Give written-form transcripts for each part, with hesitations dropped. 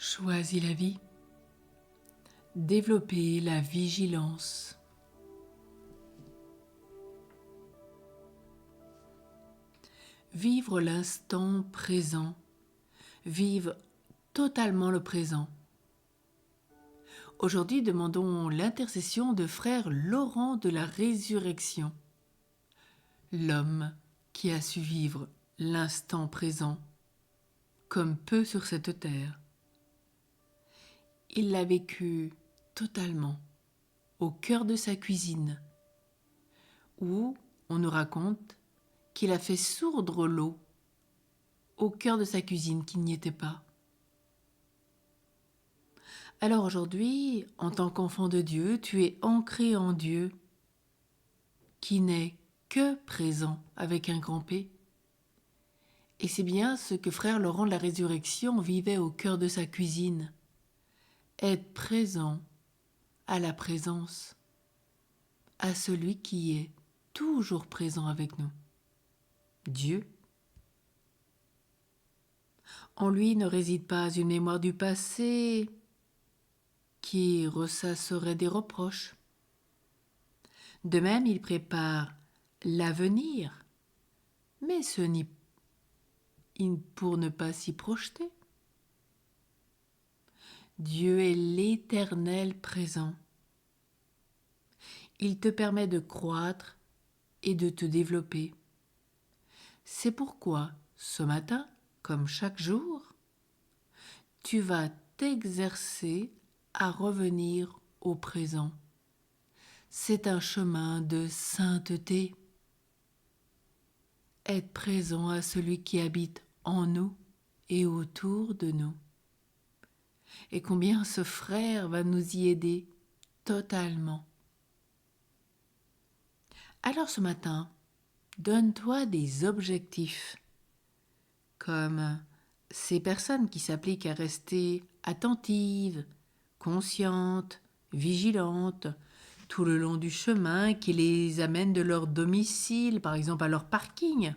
Choisis la vie. Développer la vigilance. Vivre l'instant présent. Vivre totalement le présent. Aujourd'hui, demandons l'intercession de frère Laurent de la Résurrection, l'homme qui a su vivre l'instant présent comme peu sur cette terre. Il l'a vécu totalement au cœur de sa cuisine, où on nous raconte qu'il a fait sourdre l'eau au cœur de sa cuisine qui n'y était pas. Alors aujourd'hui, en tant qu'enfant de Dieu, tu es ancré en Dieu, qui n'est que présent avec un grand P. Et c'est bien ce que frère Laurent de la Résurrection vivait au cœur de sa cuisine. Être présent à la présence, à celui qui est toujours présent avec nous, Dieu. En lui ne réside pas une mémoire du passé qui ressasserait des reproches. De même, il prépare l'avenir, mais ce n'est pour ne pas s'y projeter. Dieu est l'éternel présent. Il te permet de croître et de te développer. C'est pourquoi, ce matin, comme chaque jour, tu vas t'exercer à revenir au présent. C'est un chemin de sainteté. Être présent à celui qui habite en nous et autour de nous. Et combien ce frère va nous y aider totalement. Alors ce matin, donne-toi des objectifs, comme ces personnes qui s'appliquent à rester attentives, conscientes, vigilantes, tout le long du chemin qui les amène de leur domicile, par exemple à leur parking,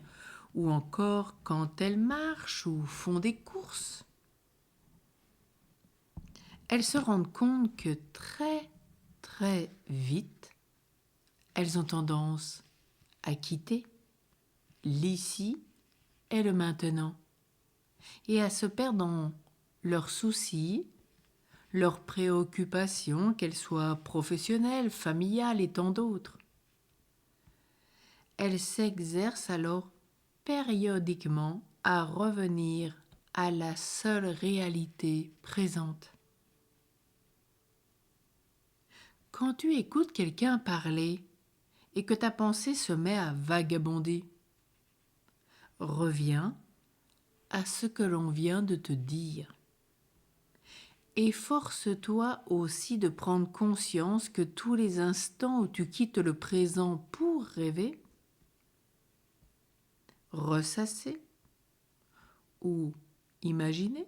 ou encore quand elles marchent ou font des courses. Elles se rendent compte que très vite, elles ont tendance à quitter l'ici et le maintenant, et à se perdre dans leurs soucis, leurs préoccupations, qu'elles soient professionnelles, familiales et tant d'autres. Elles s'exercent alors périodiquement à revenir à la seule réalité présente. Quand tu écoutes quelqu'un parler et que ta pensée se met à vagabonder, reviens à ce que l'on vient de te dire. Et force-toi aussi de prendre conscience que tous les instants où tu quittes le présent pour rêver, ressasser ou imaginer,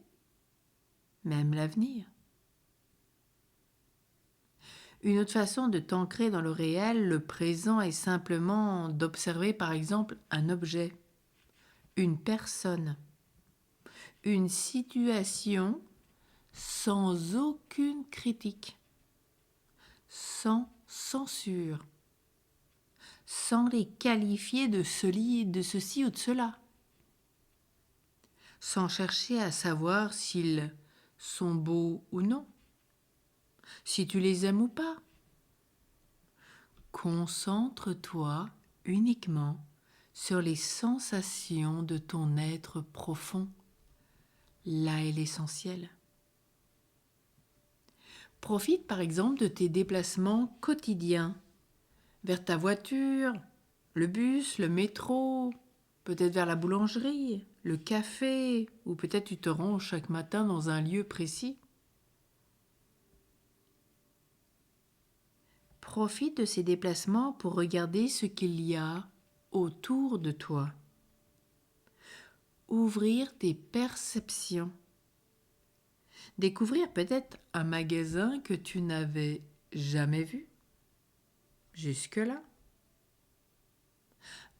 même l'avenir. Une autre façon de t'ancrer dans le réel, le présent, est simplement d'observer par exemple un objet, une personne, une situation sans aucune critique, sans censure, sans les qualifier de ceci ou de cela, sans chercher à savoir s'ils sont beaux ou non, si tu les aimes ou pas. Concentre-toi uniquement sur les sensations de ton être profond. Là est l'essentiel. Profite par exemple de tes déplacements quotidiens vers ta voiture, le bus, le métro, peut-être vers la boulangerie, le café, ou peut-être tu te rends chaque matin dans un lieu précis. Profite de ces déplacements pour regarder ce qu'il y a autour de toi. Ouvrir tes perceptions. Découvrir peut-être un magasin que tu n'avais jamais vu jusque-là.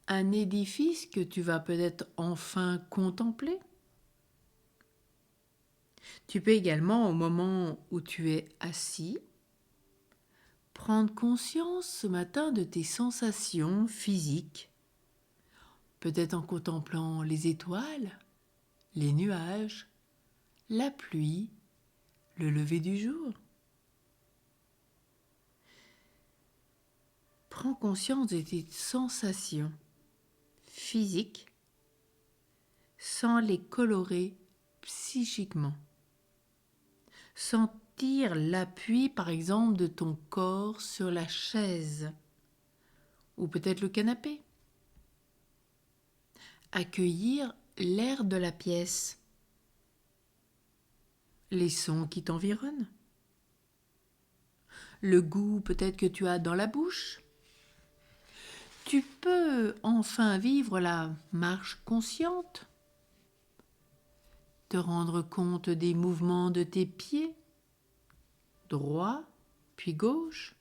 Un édifice que tu vas peut-être enfin contempler. Tu peux également, au moment où tu es assis, prendre conscience ce matin de tes sensations physiques, peut-être en contemplant les étoiles, les nuages, la pluie, le lever du jour. Prends conscience de tes sensations physiques sans les colorer psychiquement. Sentir l'appui, par exemple, de ton corps sur la chaise ou peut-être le canapé. Accueillir l'air de la pièce, les sons qui t'environnent, le goût peut-être que tu as dans la bouche. Tu peux enfin vivre la marche consciente, te rendre compte des mouvements de tes pieds, droit puis gauche,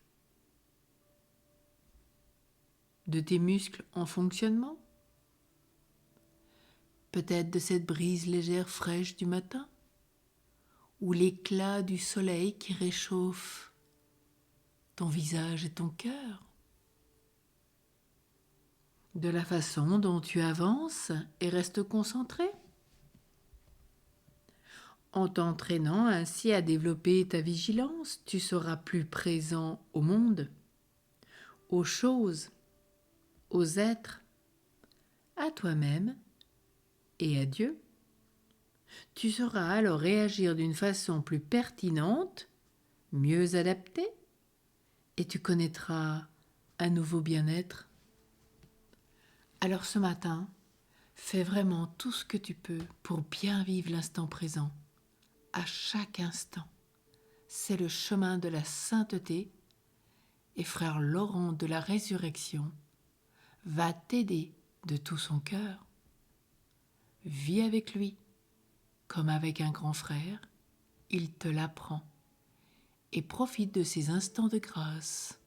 de tes muscles en fonctionnement, peut-être de cette brise légère fraîche du matin, ou l'éclat du soleil qui réchauffe ton visage et ton cœur, de la façon dont tu avances et restes concentré, en t'entraînant ainsi à développer ta vigilance, tu seras plus présent au monde, aux choses, aux êtres, à toi-même et à Dieu. Tu sauras alors réagir d'une façon plus pertinente, mieux adaptée, et tu connaîtras un nouveau bien-être. Alors ce matin, fais vraiment tout ce que tu peux pour bien vivre l'instant présent, à chaque instant. C'est le chemin de la sainteté et frère Laurent de la Résurrection va t'aider de tout son cœur. Vis avec lui comme avec un grand frère, il te l'apprend et profite de ces instants de grâce.